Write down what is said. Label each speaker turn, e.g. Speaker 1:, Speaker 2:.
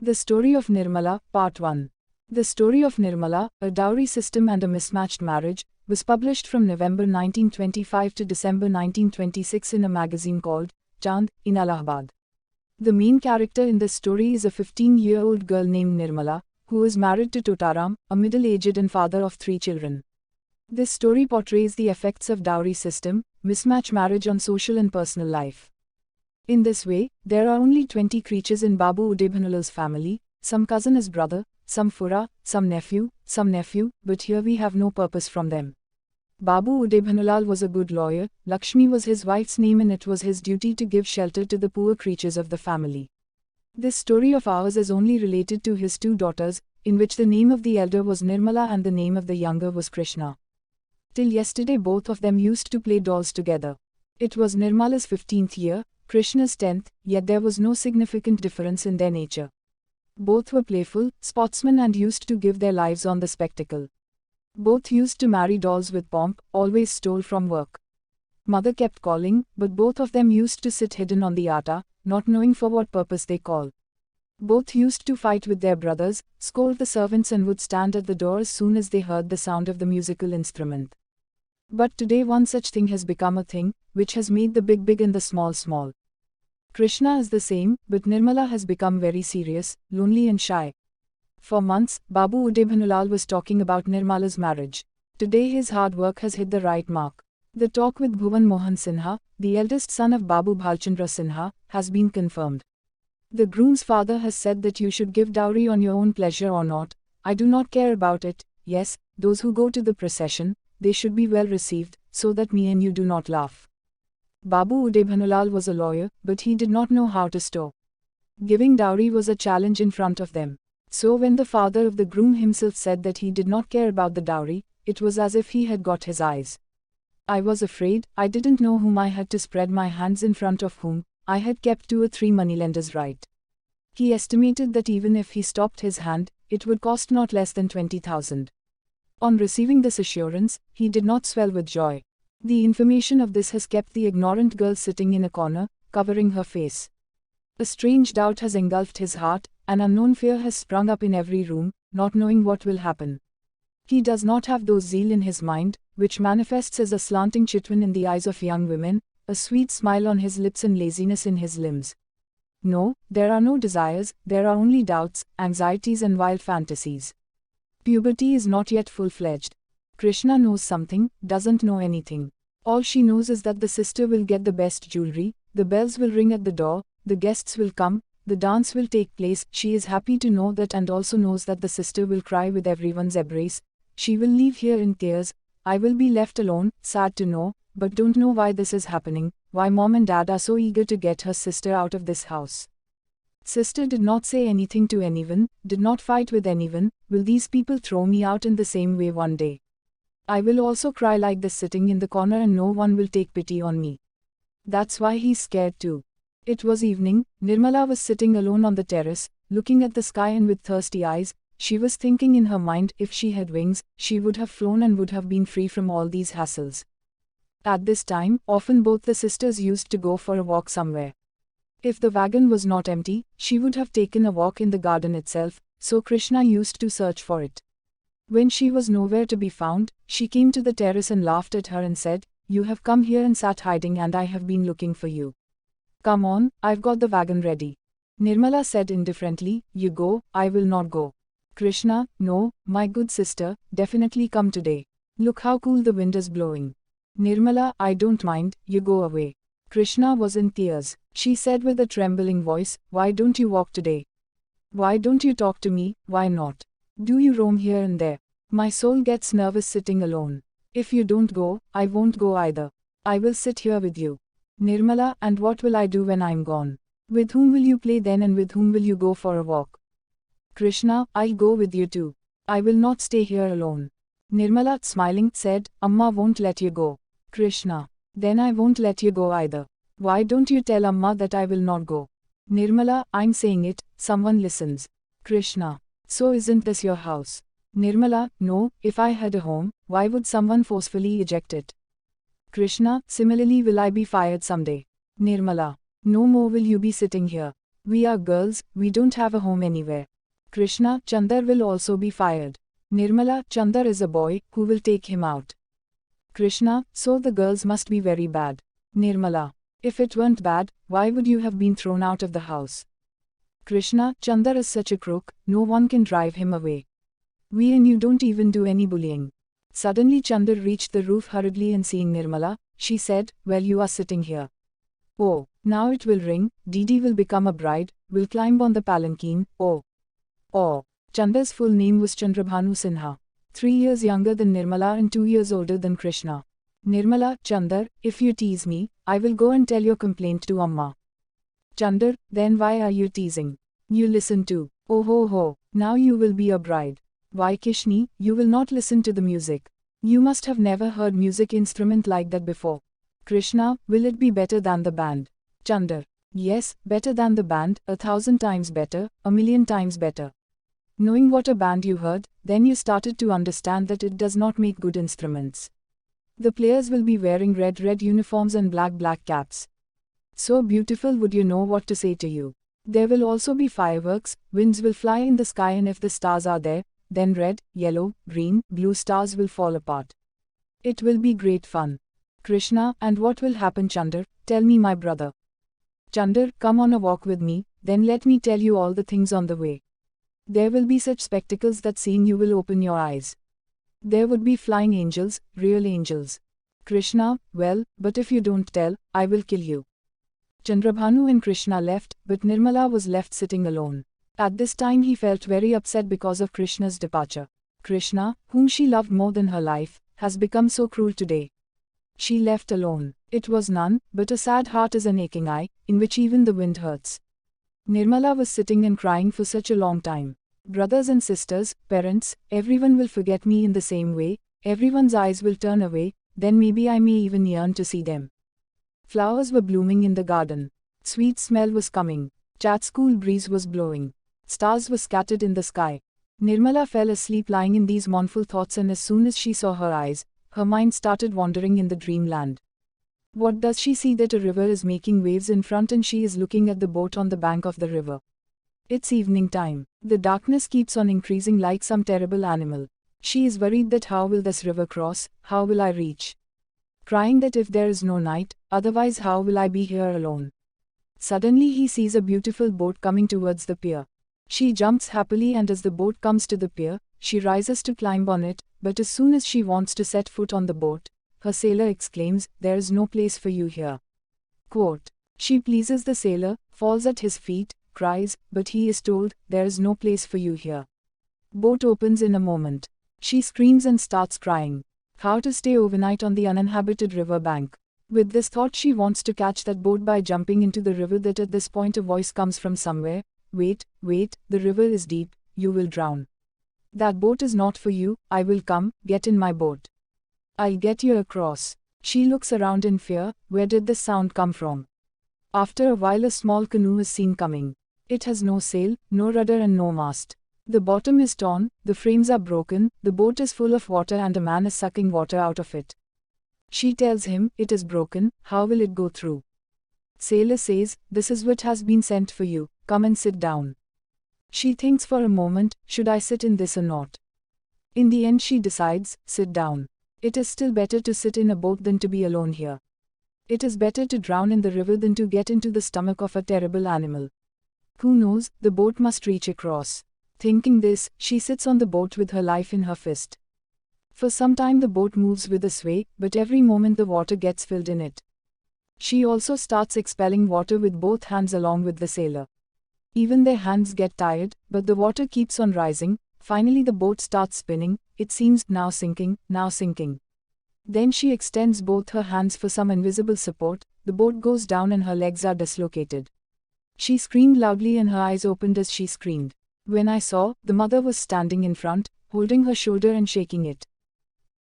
Speaker 1: The story of Nirmala, Part 1. The story of Nirmala, a dowry system and a mismatched marriage, was published from November 1925 to December 1926 in a magazine called Chand, in Allahabad. The main character in this story is a 15-year-old girl named Nirmala, who is married to Totaram, a middle-aged and father of 3 children. This story portrays the effects of dowry system, mismatched marriage on social and personal life. In this way, there are only 20 creatures in Babu Udebhanulal's family, some cousin as brother, some fura, some nephew, but here we have no purpose from them. Babu Udebhanulal was a good lawyer, Lakshmi was his wife's name and it was his duty to give shelter to the poor creatures of the family. This story of ours is only related to his 2 daughters, in which the name of the elder was Nirmala and the name of the younger was Krishna. Till yesterday both of them used to play dolls together. It was Nirmala's 15th year, Krishna's 10th, yet there was no significant difference in their nature. Both were playful, sportsmen and used to give their lives on the spectacle. Both used to marry dolls with pomp, always stole from work. Mother kept calling, but both of them used to sit hidden on the atta, not knowing for what purpose they call. Both used to fight with their brothers, scold the servants and would stand at the door as soon as they heard the sound of the musical instrument. But today one such thing has become a thing, which has made the big and the small small. Krishna is the same, but Nirmala has become very serious, lonely and shy. For months, Babu Udebhanulal was talking about Nirmala's marriage. Today his hard work has hit the right mark. The talk with Bhuvan Mohan Sinha, the eldest son of Babu Bhalchandra Sinha, has been confirmed. The groom's father has said that you should give dowry on your own pleasure or not, I do not care about it. Yes, those who go to the procession, they should be well received, so that me and you do not laugh. Babu Udebhanulal was a lawyer, but he did not know how to stow. Giving dowry was a challenge in front of them. So when the father of the groom himself said that he did not care about the dowry, it was as if he had got his eyes. I was afraid, I didn't know whom I had to spread my hands in front of whom, I had kept 2 or 3 moneylenders right. He estimated that even if he stopped his hand, it would cost not less than 20,000. On receiving this assurance, he did not swell with joy. The information of this has kept the ignorant girl sitting in a corner, covering her face. A strange doubt has engulfed his heart, an unknown fear has sprung up in every room, not knowing what will happen. He does not have those zeal in his mind, which manifests as a slanting chitwan in the eyes of young women, a sweet smile on his lips and laziness in his limbs. No, there are no desires, there are only doubts, anxieties and wild fantasies. Puberty is not yet full-fledged. Krishna knows something, doesn't know anything. All she knows is that the sister will get the best jewelry, the bells will ring at the door, the guests will come, the dance will take place. She is happy to know that and also knows that the sister will cry with everyone's embrace. She will leave here in tears. I will be left alone, sad to know, but don't know why this is happening, why mom and dad are so eager to get her sister out of this house. Sister did not say anything to anyone, did not fight with anyone. Will these people throw me out in the same way one day? I will also cry like this sitting in the corner and no one will take pity on me. That's why he's scared too. It was evening, Nirmala was sitting alone on the terrace, looking at the sky and with thirsty eyes. She was thinking in her mind, if she had wings, she would have flown and would have been free from all these hassles. At this time, often both the sisters used to go for a walk somewhere. If the wagon was not empty, she would have taken a walk in the garden itself, so Krishna used to search for it. When she was nowhere to be found, she came to the terrace and laughed at her and said, "You have come here and sat hiding and I have been looking for you. Come on, I've got the wagon ready." Nirmala said indifferently, "You go, I will not go." Krishna, "No, my good sister, definitely come today. Look how cool the wind is blowing." Nirmala, "I don't mind, you go away." Krishna was in tears. She said with a trembling voice, "Why don't you walk today? Why don't you talk to me, why not? Do you roam here and there? My soul gets nervous sitting alone. If you don't go, I won't go either. I will sit here with you." Nirmala, "And what will I do when I'm gone? With whom will you play then and with whom will you go for a walk?" Krishna, "I'll go with you too. I will not stay here alone." Nirmala, smiling, said, "Amma won't let you go." Krishna, "Then I won't let you go either. Why don't you tell Amma that I will not go?" Nirmala, "I'm saying it, someone listens." Krishna, "So isn't this your house?" Nirmala, "No, if I had a home, why would someone forcefully eject it?" Krishna, "Similarly will I be fired someday." Nirmala, "No more will you be sitting here. We are girls, we don't have a home anywhere. Krishna, Chandar will also be fired. Nirmala, Chandar is a boy, who will take him out? Krishna, so the girls must be very bad. Nirmala, if it weren't bad, why would you have been thrown out of the house? Krishna, Chandar is such a crook, no one can drive him away. We and you don't even do any bullying. Suddenly Chandar reached the roof hurriedly and seeing Nirmala, she said, well, you are sitting here. Oh, now it will ring, Didi will become a bride, will climb on the palanquin, oh. Oh. Chandar's full name was Chandrabhanu Sinha. 3 years younger than Nirmala and 2 years older than Krishna. Nirmala, Chandar, if you tease me, I will go and tell your complaint to Amma. Chandar, then why are you teasing? You listen too. Oh ho ho, now you will be a bride. Why Kishni, you will not listen to the music. You must have never heard music instrument like that before. Krishna, will it be better than the band? Chandar, yes, better than the band, 1,000 times better, 1,000,000 times better. Knowing what a band you heard, then you started to understand that it does not make good instruments. The players will be wearing red uniforms and black caps. So beautiful, would you know what to say to you? There will also be fireworks, winds will fly in the sky, and if the stars are there, then red, yellow, green, blue stars will fall apart. It will be great fun. Krishna, and what will happen, Chandar? Tell me, my brother. Chandar, come on a walk with me, then let me tell you all the things on the way. There will be such spectacles that seeing you will open your eyes. There would be flying angels, real angels. Krishna, well, but if you don't tell, I will kill you. Chandrabhanu and Krishna left, but Nirmala was left sitting alone. At this time he felt very upset because of Krishna's departure. Krishna, whom she loved more than her life, has become so cruel today. She left alone. It was none, but a sad heart is an aching eye, in which even the wind hurts. Nirmala was sitting and crying for such a long time. Brothers and sisters, parents, everyone will forget me in the same way, everyone's eyes will turn away, then maybe I may even yearn to see them. Flowers were blooming in the garden. Sweet smell was coming. Chat's cool breeze was blowing. Stars were scattered in the sky. Nirmala fell asleep lying in these mournful thoughts, and as soon as she saw her eyes, her mind started wandering in the dreamland. What does she see? That a river is making waves in front and she is looking at the boat on the bank of the river. It's evening time. The darkness keeps on increasing like some terrible animal. She is worried that how will this river cross, how will I reach? Crying that if there is no night, otherwise how will I be here alone? Suddenly he sees a beautiful boat coming towards the pier. She jumps happily, and as the boat comes to the pier, she rises to climb on it, but as soon as she wants to set foot on the boat, her sailor exclaims, there is no place for you here. Quote. She pleases the sailor, falls at his feet, cries, but he is told, there is no place for you here. Boat opens in a moment. She screams and starts crying. How to stay overnight on the uninhabited river bank. With this thought she wants to catch that boat by jumping into the river, that at this point a voice comes from somewhere, wait, the river is deep, you will drown. That boat is not for you, I will come, get in my boat. I'll get you across. She looks around in fear, where did this sound come from? After a while a small canoe is seen coming. It has no sail, no rudder and no mast. The bottom is torn, the frames are broken, the boat is full of water and a man is sucking water out of it. She tells him, it is broken, how will it go through? Sailor says, this is what has been sent for you, come and sit down. She thinks for a moment, should I sit in this or not? In the end she decides, sit down. It is still better to sit in a boat than to be alone here. It is better to drown in the river than to get into the stomach of a terrible animal. Who knows, the boat must reach across. Thinking this, she sits on the boat with her life in her fist. For some time the boat moves with a sway, but every moment the water gets filled in it. She also starts expelling water with both hands along with the sailor. Even their hands get tired, but the water keeps on rising. Finally the boat starts spinning, it seems, now sinking, now sinking. Then she extends both her hands for some invisible support, the boat goes down and her legs are dislocated. She screamed loudly and her eyes opened as she screamed. When I saw, the mother was standing in front, holding her shoulder and shaking it.